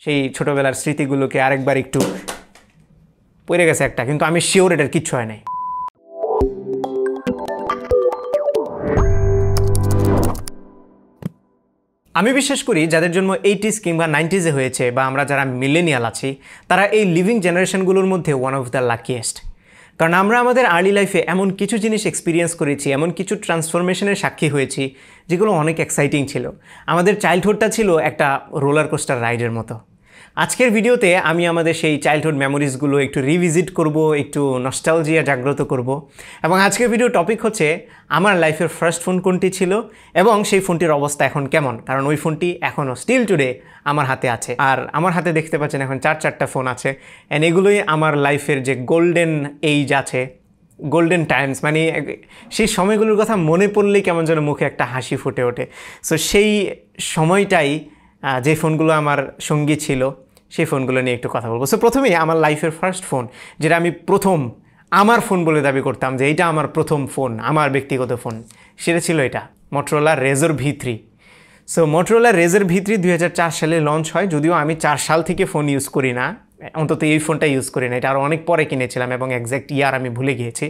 সেই ছোটোবেলার স্মৃতিগুলোকে আরেকবার একটু পড়ে গেছে একটা, কিন্তু আমি শিওর এটার কিচ্ছু হয় নাই। আমি বিশ্বাস করি যাদের জন্ম 80s কিংবা 90s হয়েছে বা আমরা যারা মিলেনিয়াল আছি তারা এই লিভিং জেনারেশনগুলোর মধ্যে ওয়ান অফ দ্য লাকিয়েস্ট। কারণ আমরা আমাদের আর্লি লাইফে এমন কিছু জিনিস এক্সপিরিয়েন্স করেছি, এমন কিছু ট্রান্সফরমেশনের সাক্ষী হয়েছি যেগুলো অনেক এক্সাইটিং ছিল। আমাদের চাইল্ডহুডটা ছিল একটা রোলার কোস্টার রাইডের মতো। আজকের ভিডিওতে আমি আমাদের সেই চাইল্ডহুড মেমোরিজগুলো একটু রিভিজিট করব, একটু নস্টালজিয়া জাগ্রত করব। এবং আজকের ভিডিও টপিক হচ্ছে আমার লাইফের ফার্স্ট ফোন কোনটি ছিল এবং সেই ফোনটির অবস্থা এখন কেমন, কারণ ওই ফোনটি এখনও স্টিল টুডে আমার হাতে আছে। আর আমার হাতে দেখতে পাচ্ছেন এখন চারটা ফোন আছে, অ্যান্ড এগুলোই আমার লাইফের যে গোল্ডেন এইজ আছে, গোল্ডেন টাইমস, মানে সেই সময়গুলোর কথা মনে পড়লেই কেমন যেন মুখে একটা হাসি ফুটে ওঠে। সো সেই সময়টাই যে ফোনগুলো আমার সঙ্গী ছিল সেই ফোনগুলো নিয়ে একটু কথা বলবো। সো প্রথমেই আমার লাইফের ফার্স্ট ফোন, যেটা আমি প্রথম আমার ফোন বলে দাবি করতাম যে এইটা আমার প্রথম ফোন, আমার ব্যক্তিগত ফোন, সেটা ছিল এটা Motorola Razr V3। So Motorola Razr V3 2004 সালে লঞ্চ হয়, যদিও আমি 4 সাল থেকে ফোন ইউজ করি না, অন্তত এই ফোনটা ইউজ করি না, এটা আরও অনেক পরে কিনেছিলাম এবং এক্স্যাক্ট ইয়ার আমি ভুলে গিয়েছি।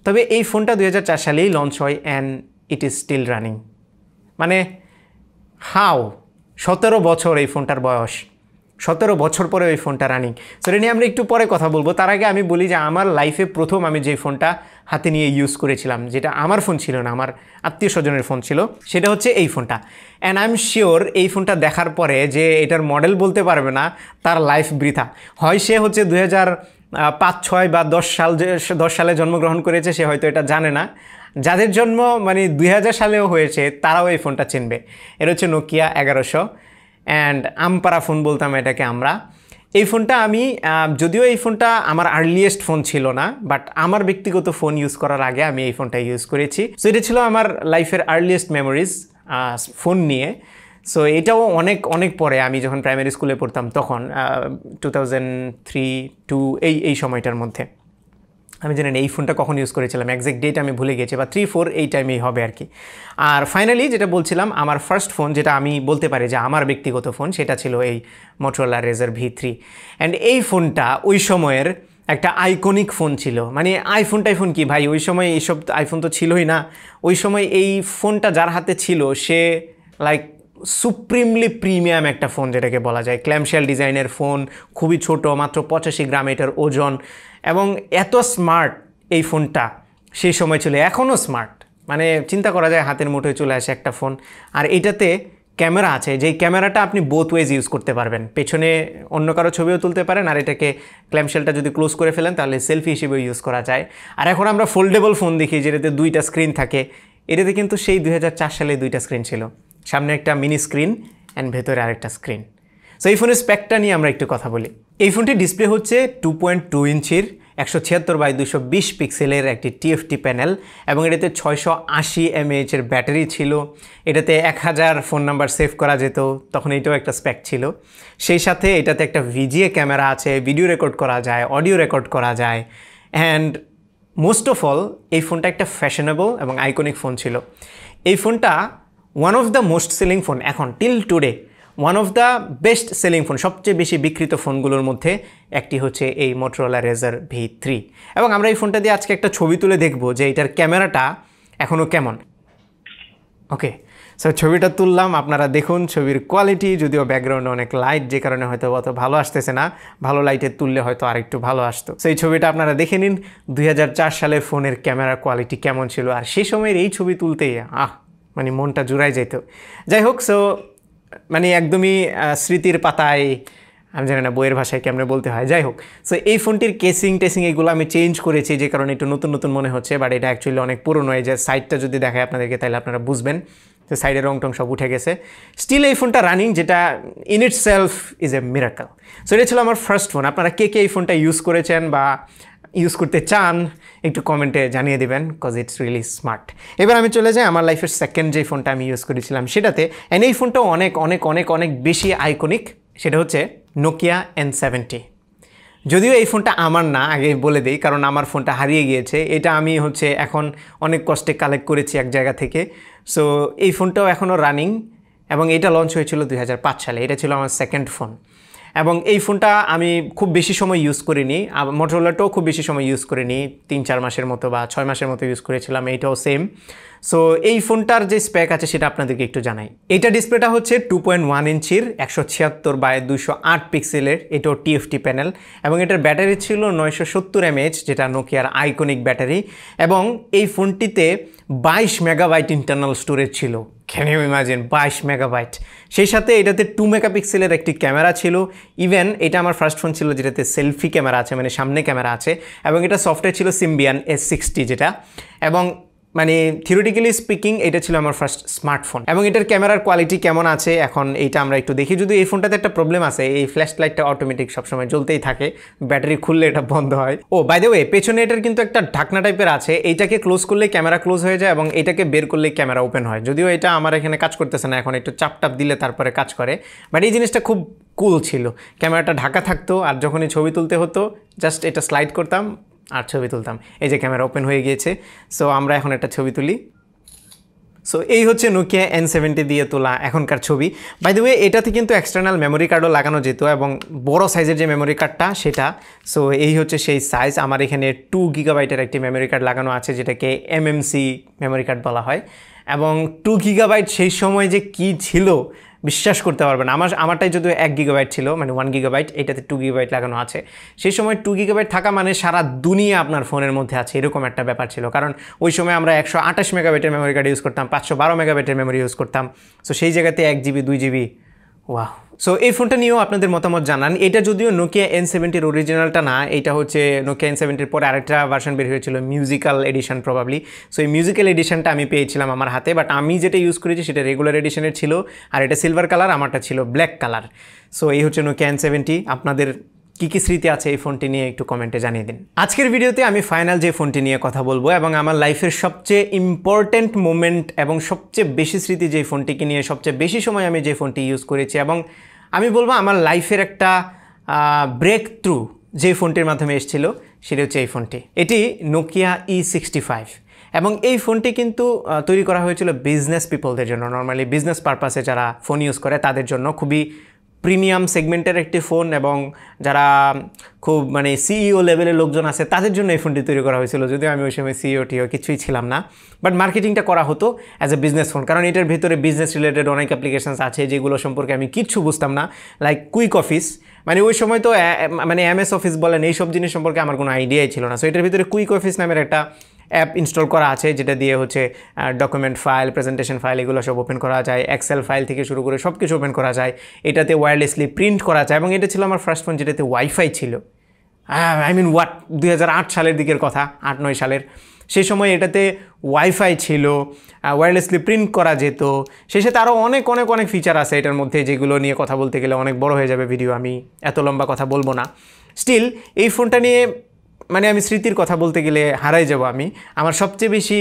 তবে এই ফোনটা 2004 সালেই লঞ্চ হয় and it is still running. মানে হাউ 17 বছর এই ফোনটার বয়স, 17 বছর পরে ওই ফোনটা রানিং। সেটা নিয়ে আমরা একটু পরে কথা বলবো। তার আগে আমি বলি যে আমার লাইফে প্রথম আমি যে ফোনটা হাতে নিয়ে ইউজ করেছিলাম, যেটা আমার ফোন ছিল না, আমার আত্মীয় স্বজনের ফোন ছিল, সেটা হচ্ছে এই ফোনটা। অ্যান্ড আই এম শিওর এই ফোনটা দেখার পরে যে এটার মডেল বলতে পারবে না তার লাইফ বৃথা। হয় সে হচ্ছে 2005, 6 বা 10 সালে জন্মগ্রহণ করেছে, সে হয়তো এটা জানে না। যাদের জন্ম মানে 2000 সালেও হয়েছে তারাও এই ফোনটা চিনবে। এটা হচ্ছে Nokia 1100 অ্যান্ড আমপারা ফোন বলতাম এটাকে আমরা। এই ফোনটা আমি যদিও এই ফোনটা আমার আর্লিয়েস্ট ফোন ছিল না, বাট আমার ব্যক্তিগত ফোন ইউজ করার আগে আমি এই ফোনটা ইউজ করেছি। সো এটা ছিল আমার লাইফের আর্লিয়েস্ট মেমোরিজ ফোন নিয়ে। সো এটাও অনেক পরে, আমি যখন প্রাইমারি স্কুলে পড়তাম তখন 2003-2 এই সময়টার মধ্যে। আমি জানি না এই ফোনটা কখন ইউজ করেছিলাম, এক্স্যাক্ট ডেট আমি ভুলে গেছি, বা 3-4 এই টাইমেই হবে আর কি। আর ফাইনালি যেটা বলছিলাম, আমার ফার্স্ট ফোন যেটা আমি বলতে পারি যে আমার ব্যক্তিগত ফোন, সেটা ছিল এই Motorola Razr V3। অ্যান্ড এই ফোনটা ওই সময়ের একটা আইকনিক ফোন ছিল। মানে আইফোন কি ভাই, ওই সময় এইসব আইফোন তো ছিলই না। ওই সময় এই ফোনটা যার হাতে ছিল সে লাইক সুপ্রিমলি প্রিমিয়াম একটা ফোন যেটাকে বলা যায়। ক্ল্যামশেল ডিজাইনের ফোন, খুবই ছোট, মাত্র 85 গ্রাম এটার ওজন, এবং এত স্মার্ট এই ফোনটা সেই সময় ছিল। এখনও স্মার্ট, মানে চিন্তা করা যায় হাতের মুঠোয় চলে আসে একটা ফোন। আর এটাতে ক্যামেরা আছে, যেই ক্যামেরাটা আপনি বোথ ওয়েজ ইউজ করতে পারবেন, পেছনে অন্য কারো ছবিও তুলতে পারেন, আর এটাকে ক্ল্যামশেলটা যদি ক্লোজ করে ফেলেন তাহলে সেলফি হিসেবেও ইউজ করা যায়। আর এখন আমরা ফোল্ডেবল ফোন দেখি যেটাতে 2টা স্ক্রিন থাকে, এটাতে কিন্তু সেই 2004 সালে 2টা স্ক্রিন ছিল, সামনে একটা মিনি স্ক্রিন অ্যান্ড ভেতরে আরেকটা স্ক্রিন। সো এই ফোনের স্পেকটা নিয়ে আমরা একটু কথা বলি। এই ফোনটির ডিসপ্লে হচ্ছে 2.2 ইঞ্চির 176x220 পিক্সেলের একটি TFT প্যানেল, এবং এটাতে 680 mAh এর ব্যাটারি ছিল। এটাতে 1000 ফোন নাম্বার সেভ করা যেত, তখন এইটাও একটা স্পেক ছিল। সেই সাথে এটাতে একটা VGA ক্যামেরা আছে, ভিডিও রেকর্ড করা যায়, অডিও রেকর্ড করা যায়। অ্যান্ড মোস্ট অফ অল এই ফোনটা একটা ফ্যাশনেবল এবং আইকনিক ফোন ছিল। এই ফোনটা one of the most selling phone, এখন till today one of the best selling phone, সবচেয়ে বেশি বিক্রিত ফোনগুলোর মধ্যে একটি হচ্ছে এই Motorola Razr V3। এবং আমরা এই ফোনটা দিয়ে আজকে একটা ছবি তুলে দেখব যে এটার ক্যামেরাটা এখনও কেমন। ওকে, সো ছবিটা তুললাম, আপনারা দেখুন ছবির কোয়ালিটি, যদিও ব্যাকগ্রাউন্ডে অনেক লাইট, যে কারণে হয়তো অত ভালো আসতেছে না, ভালো লাইটে তুললে হয়তো আরেকটু ভালো আসতো। সো এই ছবিটা আপনারা দেখে নিন 2004 সালের ফোনের ক্যামেরা কোয়ালিটি কেমন ছিল। আর সেই সময়ের এই ছবি তুলতেই মানে মনটা জুড়াই যেত। যাই হোক, সো মানে একদমই স্মৃতির পাতায়, আমি জানি না বইয়ের ভাষায় কেমনে বলতে হয়। যাই হোক, সো এই ফোনটির কেসিং এগুলো আমি চেঞ্জ করেছি, যে কারণে একটু নতুন মনে হচ্ছে, বাট এটা অ্যাকচুয়ালি অনেক পুরনো। এই যে সাইডটা যদি দেখায় আপনাদেরকে তাহলে আপনারা বুঝবেন যে সাইডের রং সব উঠে গেছে। স্টিল এই ফোনটা রানিং, যেটা in it self is a miracle. So এটা ছিল আমার ফার্স্ট ফোন। আপনারা কে এই ফোনটা ইউজ করেছেন বা ইউজ করতে চান একটু কমেন্টে জানিয়ে দেবেন, কজ ইটস রিয়েলি স্মার্ট। এবার আমি চলে যাই আমার লাইফের সেকেন্ড যে ফোনটা আমি ইউজ করেছিলাম সেটাতে। অ্যান্ড এই ফোনটাও অনেক বেশি আইকনিক, সেটা হচ্ছে Nokia N70। যদিও এই ফোনটা আমার না, আগে বলে দিই, কারণ আমার ফোনটা হারিয়ে গিয়েছে। এটা আমি এখন অনেক কষ্টে কালেক্ট করেছি এক জায়গা থেকে। সো এই ফোনটাও এখনও রানিং, এবং এটা লঞ্চ হয়েছিল 2005 সালে। এটা ছিল আমার সেকেন্ড ফোন। এবং এই ফোনটা আমি খুব বেশি সময় ইউজ করিনি, মোটরোলাটাও খুব বেশি সময় ইউজ করিনি, 3-4 মাসের মতো বা 6 মাসের মতো ইউজ করেছিলাম, এইটাও সেম। সো এই ফোনটার যে স্পেক আছে সেটা আপনাদেরকে একটু জানাই। এটা ডিসপ্লেটা হচ্ছে 2.1 ইঞ্চির 176x208 পিক্সেলের, এটাও TFT প্যানেল, এবং এটার ব্যাটারি ছিল 970 mAh, যেটা নোকিয়ার আইকনিক ব্যাটারি, এবং এই ফোনটিতে 22 মেগাবাইট ইন্টারনাল স্টোরেজ ছিল। Can you imagine 22 megabyte. সেই সাথে এটাতে 2 মেগাপিক্সেলের একটি ক্যামেরা ছিল। ইভেন এটা আমার ফার্স্ট ফোন ছিল যেটাতে সেলফি ক্যামেরা আছে, মানে সামনে ক্যামেরা আছে, এবং এটা সফটওয়্যার ছিল Symbian S60 যেটা, এবং মানে থিওরিটিক্যালি স্পিকিং এটা ছিল আমার ফার্স্ট স্মার্টফোন। এবং এটার ক্যামেরার কোয়ালিটি কেমন আছে এখন এইটা আমরা একটু দেখি। যদি এই ফোনটাতে একটা প্রবলেম আছে, এই ফ্ল্যাশ লাইটটা অটোমেটিক সবসময় জ্বলতেই থাকে, ব্যাটারি খুললে এটা বন্ধ হয়। ও বাই দ্য ওয়ে, পেছনে এটার কিন্তু একটা ঢাকনা টাইপের আছে, এইটাকে ক্লোজ করলে ক্যামেরা ক্লোজ হয়ে যায় এবং এটাকে বের করলে ক্যামেরা ওপেন হয়। যদিও এটা আমার এখানে কাজ করতেছে না এখন, একটু চাপ দিলে তারপরে কাজ করে, বাট এই জিনিসটা খুব কুল ছিল। ক্যামেরাটা ঢাকা থাকতো আর যখনই ছবি তুলতে হতো জাস্ট এটা স্লাইড করতাম আর ছবি তুলতাম। এই যে ক্যামেরা ওপেন হয়ে গিয়েছে। সো আমরা এখন একটা ছবি তুলি। সো এই হচ্ছে নোকিয়া N70 দিয়ে তোলা এখনকার ছবি। বাই দ্য ওয়ে, এটাতে কিন্তু এক্সটার্নাল মেমোরি কার্ডও লাগানো যেত, এবং বড় সাইজের যে মেমোরি কার্ডটা সেটা। সো এই হচ্ছে সেই সাইজ। আমার এখানে 2 গিগাবাইটের একটি মেমোরি কার্ড লাগানো আছে, যেটাকে MMC মেমোরি কার্ড বলা হয়। এবং 2 গিগাবাইট সেই সময় যে কি ছিল বিশ্বাস করতে পারবেন। আমারটাই যদিও 1 গিগাবাইট ছিল, মানে 1 গিগাবাইট, এটাতে 2 গিগাবাইট লাগানো আছে। সেই সময় 2 গিগাবাইট থাকা মানে সারা দুনিয়া আপনার ফোনের মধ্যে আছে, এরকম একটা ব্যাপার ছিল। কারণ ওই সময় আমরা 128 মেগাবাইটের মেমোরি কার্ড ইউজ করতাম, 512 মেগাবাইটের মেমোরি ইউজ করতাম। সো সেই জায়গাতে 1 জিবি 2 জিবি, ওয়াও। সো এই ফোনটা নিয়েও আপনাদের মতামত জানান। এটা যদিও নোকিয়া N70 অরিজিনালটা না, এটা হচ্ছে নোকিয়া N70 পরে আরেকটা ভার্সন বের হয়েছিল, মিউজিক্যাল এডিশন প্রবাবলি। সো এই মিউজিক্যাল এডিশনটা আমি পেয়েছিলাম আমার হাতে, বাট আমি যেটা ইউজ করেছি সেটা রেগুলার এডিশনের ছিল, আর এটা সিলভার কালার, আমারটা ছিল ব্ল্যাক কালার। সো এই হচ্ছে নোকিয়া N70। আপনাদের কী স্মৃতি আছে এই ফোনটি নিয়ে একটু কমেন্টে জানিয়ে দিন। আজকের ভিডিওতে আমি ফাইনাল যে ফোনটি নিয়ে কথা বলবো, এবং আমার লাইফের সবচেয়ে ইম্পর্ট্যান্ট মোমেন্ট এবং সবচেয়ে বেশি স্মৃতি যে ফোনটিকে নিয়ে সবচেয়ে বেশি সময় আমি যে ফোনটি ইউজ করেছি, এবং আমি বলবো আমার লাইফের একটা ব্রেক থ্রু যে ফোনটির মাধ্যমে এসেছিল, সেটা হচ্ছে এই ফোনটি। এটি নোকিয়া E65, এবং এই ফোনটি কিন্তু তৈরি করা হয়েছিল বিজনেস পিপলদের জন্য, নর্মালি বিজনেস পারপাসে যারা ফোন ইউজ করে তাদের জন্য। খুবই প্রিমিয়াম সেগমেন্টের একটি ফোন, এবং যারা খুব মানে সিইও লেভেলের লোকজন আছে তাদের জন্য এই ফোনটি তৈরি করা হয়েছিল। যদিও আমি ওই সময় সিইও কিছুই ছিলাম না, বাট মার্কেটিংটা করা হতো অ্যাজ এ বিজনেস ফোন, কারণ এটার ভিতরে বিজনেস রিলেটেড অনেক অ্যাপ্লিকেশনস আছে যেগুলো সম্পর্কে আমি কিচ্ছু বুঝতাম না, লাইক কুইক অফিস। মানে ওই সময় তো মানে MS অফিস বলেন, এইসব জিনিস সম্পর্কে আমার কোনো আইডিয়াই ছিল না। সো এটার ভিতরে কুইক অফিস নামের একটা অ্যাপ ইনস্টল করা আছে, যেটা দিয়ে হচ্ছে ডকুমেন্ট ফাইল, প্রেজেন্টেশন ফাইল, এগুলো সব ওপেন করা যায়, এক্সেল ফাইল থেকে শুরু করে সব কিছু ওপেন করা যায়। এটাতে ওয়্যারলেসলি প্রিন্ট করা যায়, এবং এটা ছিল আমার ফার্স্ট ফোন যেটাতে ওয়াইফাই ছিল। আই মিন 2008 সালের দিকের কথা, 8-9 সালের। সেই সময় এটাতে ওয়াইফাই ছিল, ওয়্যারলেসলি প্রিন্ট করা যেত। সেই সাথে আরও অনেক অনেক অনেক ফিচার আছে এটার মধ্যে, যেগুলো নিয়ে কথা বলতে গেলে অনেক বড় হয়ে যাবে ভিডিও, আমি এত লম্বা কথা বলবো না। স্টিল এই ফোনটা নিয়ে মানে আমি স্মৃতির কথা বলতে গেলে হারাই যাব আমি। আমার সবচেয়ে বেশি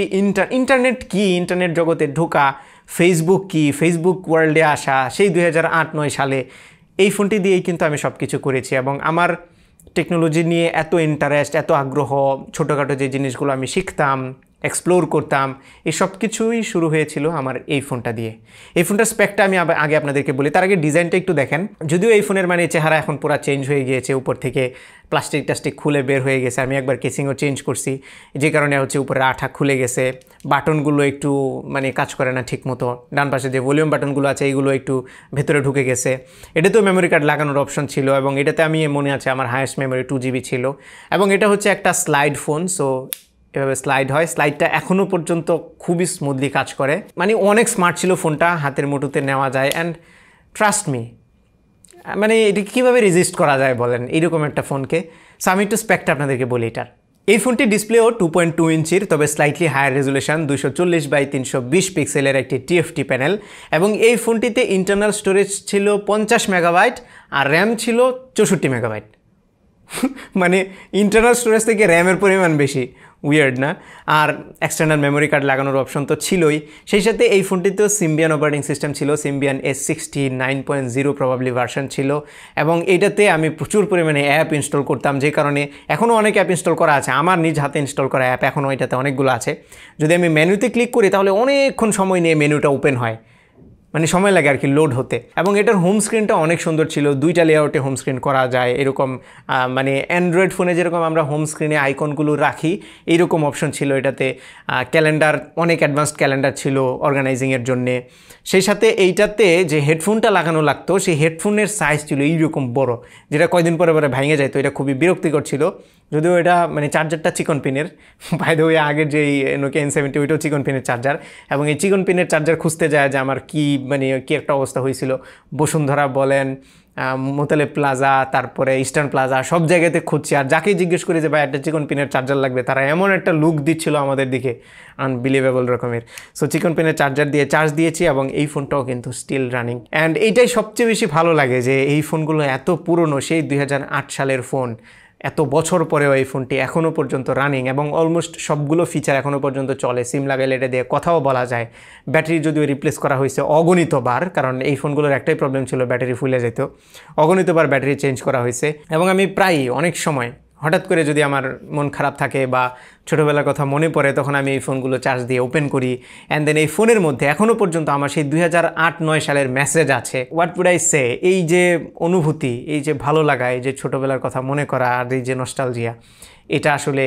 ইন্টারনেট কি, ইন্টারনেট জগতে ঢোকা, ফেসবুক কি, ফেসবুক ওয়ার্ল্ডে আসা সেই 2008-9 সালে এই ফোনটি দিয়েই কিন্তু আমি সব কিছু করেছি। এবং আমার টেকনোলজি নিয়ে এত ইন্টারেস্ট, এত আগ্রহ, ছোটোখাটো যে জিনিসগুলো আমি শিখতাম, এক্সপ্লোর করতাম, এই সব কিছুই শুরু হয়েছিল আমার এই ফোনটা দিয়ে। এই ফোনটার স্পেকটা আমি আগে আপনাদেরকে বলি, তার আগে ডিজাইনটা একটু দেখেন। যদিও এই ফোনের মানে চেহারা এখন পুরো চেঞ্জ হয়ে গিয়েছে, উপর থেকে প্লাস্টিক খুলে বের হয়ে গেছে। আমি একবার কেসিংও চেঞ্জ করছি, যে কারণে হচ্ছে উপরে আঠা খুলে গেছে, বাটনগুলো একটু মানে কাজ করে না ঠিক মতো, ডান পাশে যে ভলিউম বাটনগুলো আছে এইগুলো একটু ভেতরে ঢুকে গেছে। এটাতেও মেমোরি কার্ড লাগানোর অপশন ছিল, এবং এটাতে আমি মনে আছে আমার হায়েস্ট মেমোরি 2 জিবি ছিল। এবং এটা হচ্ছে একটা স্লাইড ফোন, সো এভাবে স্লাইড হয়। স্লাইডটা এখনও পর্যন্ত খুবই স্মুথলি কাজ করে, মানে অনেক স্মার্ট ছিল ফোনটা, হাতের মুঠোতে নেওয়া যায়। অ্যান্ড ট্রাস্ট মি, মানে এটি কীভাবে রেজিস্ট করা যায় বলেন এইরকম একটা ফোনকে। সো আমি একটু স্পেকটা আপনাদেরকে বলি এটার। এই ফোনটি ডিসপ্লেও 2.2 ইঞ্চির, তবে স্লাইটলি হায়ার রেজুলেশন 240x320 পিক্সেলের একটি TFT প্যানেল। এবং এই ফোনটিতে ইন্টারনাল স্টোরেজ ছিল 50 মেগাবাইট, আর র্যাম ছিল 64 মেগাবাইট। মানে ইন্টারনাল স্টোরেজ থেকে র্যামের পরিমাণ বেশি, উইয়ার্ড না? আর এক্সটার্নাল মেমোরি কার্ড লাগানোর অপশন তো ছিলই। সেই সাথে এই ফোনটিতেও Symbian অপারেটিং সিস্টেম ছিল, Symbian S60 9.0 প্রবাবলি ভার্সন ছিল। এবং এটাতে আমি প্রচুর পরিমাণে অ্যাপ ইনস্টল করতাম, যে কারণে এখনও অনেক অ্যাপ ইনস্টল করা আছে, আমার নিজ হাতে ইনস্টল করা অ্যাপ এখনও এটাতে অনেকগুলো আছে। যদি আমি মেনুতে ক্লিক করি তাহলে অনেকক্ষণ সময় নিয়ে মেনুটা ওপেন হয়। মানে সময় লাগে আর কি লোড হতে। এবং এটার হোম স্ক্রিনটা অনেক সুন্দর ছিল, 2টা লেআউটে হোম স্ক্রিন করা যায় এরকম, মানে অ্যান্ড্রয়েড ফোনে যেরকম আমরা হোম স্ক্রিনে আইকনগুলো রাখি এইরকম অপশন ছিল এটাতে। ক্যালেন্ডার, অনেক অ্যাডভান্সড ক্যালেন্ডার ছিল অর্গানাইজিংয়ের জন্যে। সেই সাথে এইটাতে যে হেডফোনটা লাগানো লাগতো সেই হেডফোনের সাইজ ছিল এইরকম বড়, যেটা কয়দিন পরে পরে ভেঙে যায়, তো এটা খুবই বিরক্তিকর ছিল। যদিও এটা মানে চার্জারটা চিকন পিনের, বাই দ্য ওয়ে আগের যে নোকিয়া N70 ওইটাও চিকন পিনের চার্জার, এবং এই চিকন পিনের চার্জার খুঁজতে যায় যে আমার কি মানে কি একটা অবস্থা হয়েছিল। বসুন্ধরা বলেন, মোতালে প্লাজা, তারপরে ইস্টার্ন প্লাজা, সব জায়গাতে খুঁজছি, আর যাকেই জিজ্ঞেস করি যে ভাই একটা চিকন পিনের চার্জার লাগবে, তারা এমন একটা লুক দিচ্ছিল আমাদের দিকে, আনবিলিভেবল রকমের। সো চিকন পিনের চার্জার দিয়ে চার্জ দিয়েছি এবং এই ফোনটাও কিন্তু স্টিল রানিং। অ্যান্ড এইটাই সবচেয়ে বেশি ভালো লাগে যে এই ফোনগুলো এত পুরনো, সেই 2008 সালের ফোন, এত বছর পরেও এই ফোনটি এখনও পর্যন্ত রানিং এবং অলমোস্ট সবগুলো ফিচার এখনও পর্যন্ত চলে। সিম লাগাইলে এটা দিয়ে কথাও বলা যায়। ব্যাটারি যদিও রিপ্লেস করা হয়েছে অগণিতবার, কারণ এই ফোনগুলোর একটাই প্রবলেম ছিল, ব্যাটারি ফুলে যেত, অগণিতবার ব্যাটারি চেঞ্জ করা হয়েছে। এবং আমি প্রায়ই অনেক সময় হঠাৎ করে যদি আমার মন খারাপ থাকে বা ছোটোবেলার কথা মনে পড়ে, তখন আমি এই ফোনগুলো চার্জ দিয়ে ওপেন করি। অ্যান্ড দেন এই ফোনের মধ্যে এখনও পর্যন্ত আমার সেই 2008-9 সালের মেসেজ আছে। হোয়াট উড আই সে, এই যে অনুভূতি, এই যে ভালো লাগা, এই যে ছোটোবেলার কথা মনে করা, আর এই যে নস্টালজিয়া, এটা আসলে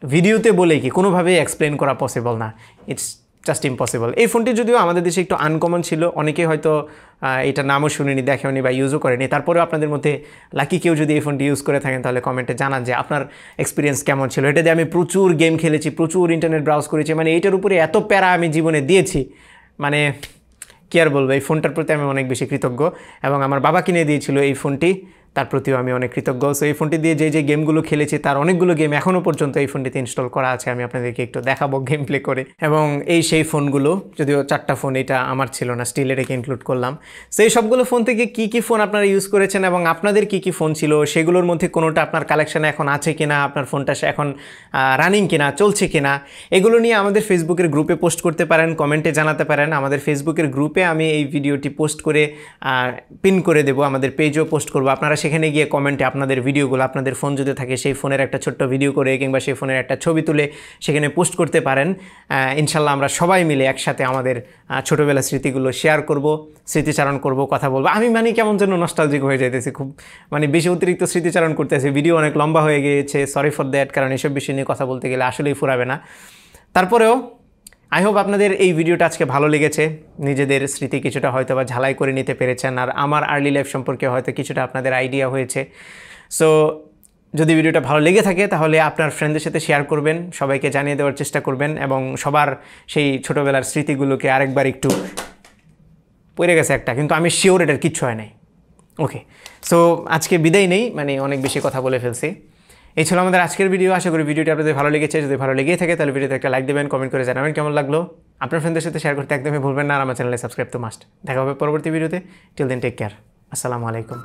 ভিডিওতে বলে কি কোনোভাবেই এক্সপ্লেন করা পসিবল না। It's just impossible. এই ফোনটি যদিও আমাদের দেশে একটু আনকমন ছিল, অনেকেই হয়তো এটা নামও শুনেনি, দেখেওনি বা ইউজও করেনি। তারপরেও আপনাদের মধ্যে লাকি কেউ যদি এই ফোনটি ইউজ করে থাকেন তাহলে কমেন্টে জানান যে আপনার এক্সপিরিয়েন্স কেমন ছিল। এটা দিয়ে আমি প্রচুর গেম খেলেছি, প্রচুর ইন্টারনেট ব্রাউজ করেছি, মানে এইটার উপরে এত প্যারা আমি জীবনে দিয়েছি, মানে কি আর বলবো। এই ফোনটার প্রতি আমি অনেক বেশি কৃতজ্ঞ, এবং আমার বাবা কিনে দিয়েছিল এই ফোনটি, তার প্রতিও আমি অনেক কৃতজ্ঞ। সো এই ফোনটি দিয়ে যে গেমগুলো খেলেছি তার অনেকগুলো গেম এখনও পর্যন্ত এই ফোনটিতে ইনস্টল করা আছে, আমি আপনাদেরকে একটু দেখাবো গেম প্লে করে। এবং এই সেই ফোনগুলো, যদিও 4টা ফোন, এটা আমার ছিল না, স্টিল এটাকে ইনক্লুড করলাম। সো এই সবগুলো ফোন থেকে কী কী ফোন আপনারা ইউজ করেছেন এবং আপনাদের কী কী ফোন ছিল, সেগুলোর মধ্যে কোনোটা আপনার কালেকশানে এখন আছে কিনা, আপনার ফোনটা এখন রানিং কিনা, চলছে কিনা, এগুলো নিয়ে আমাদের ফেসবুকের গ্রুপে পোস্ট করতে পারেন, কমেন্টে জানাতে পারেন। আমাদের ফেসবুকের গ্রুপে আমি এই ভিডিওটি পোস্ট করে পিন করে দেবো, আমাদের পেজও পোস্ট করবো। আপনারা সেখানে গিয়ে কমেন্টে আপনাদের ভিডিওগুলো, আপনাদের ফোন যদি থাকে সেই ফোনের একটা ছোট্ট ভিডিও করে কিংবা সেই ফোনের একটা ছবি তুলে সেখানে পোস্ট করতে পারেন। ইনশাল্লাহ আমরা সবাই মিলে একসাথে আমাদের ছোটোবেলার স্মৃতিগুলো শেয়ার করব, স্মৃতিচারণ করব, কথা বলবো। আমি মানে কেমন যেন নস্টালজিক হয়ে যাইতেছি, খুব মানে বেশি অতিরিক্ত স্মৃতিচারণ করতেছি। ভিডিও অনেক লম্বা হয়ে গিয়েছে, সরি ফর দ্যাট, কারণ এসব বিষয় নিয়ে কথা বলতে গেলে আসলেই ফুরাবে না। তারপরেও আই হোপ আপনাদের এই ভিডিওটা আজকে ভালো লেগেছে, নিজেদের স্মৃতি কিছুটা হয়তো বা ঝালাই করে নিতে পেরেছেন, আর আমার আর্লি লাইফ সম্পর্কে হয়তো কিছুটা আপনাদের আইডিয়া হয়েছে। সো যদি ভিডিওটা ভালো লেগে থাকে তাহলে আপনার ফ্রেন্ডদের সাথে শেয়ার করবেন, সবাইকে জানিয়ে দেওয়ার চেষ্টা করবেন, এবং সবার সেই ছোটোবেলার স্মৃতিগুলোকে আরেকবার একটু পড়ে গেছে একটা, কিন্তু আমি শিওর এটার কিচ্ছু হয় নাই। ওকে, সো আজকে বিদায় নেই, মানে অনেক বেশি কথা বলে ফেলছি। এই ছিল আমাদের আজকের ভিডিও। আশা করি ভিডিওটি আপনাদের ভালো লেগেছে। যদি ভালো লেগেই থাকে তাহলে ভিডিওতে একটা লাইক দেবেন, কমেন্ট করে জানাবেন কেমন লাগলো। আপনার ফ্রেন্ডদের সাথে শেয়ার করতে একদমই ভুলবেন না, আর আমার চ্যানেলে সাবস্ক্রাইব তো মাস্ট। দেখা হবে পরবর্তী ভিডিওতে। টিল দেন টেক কেয়ার, আসসালামু আলাইকুম।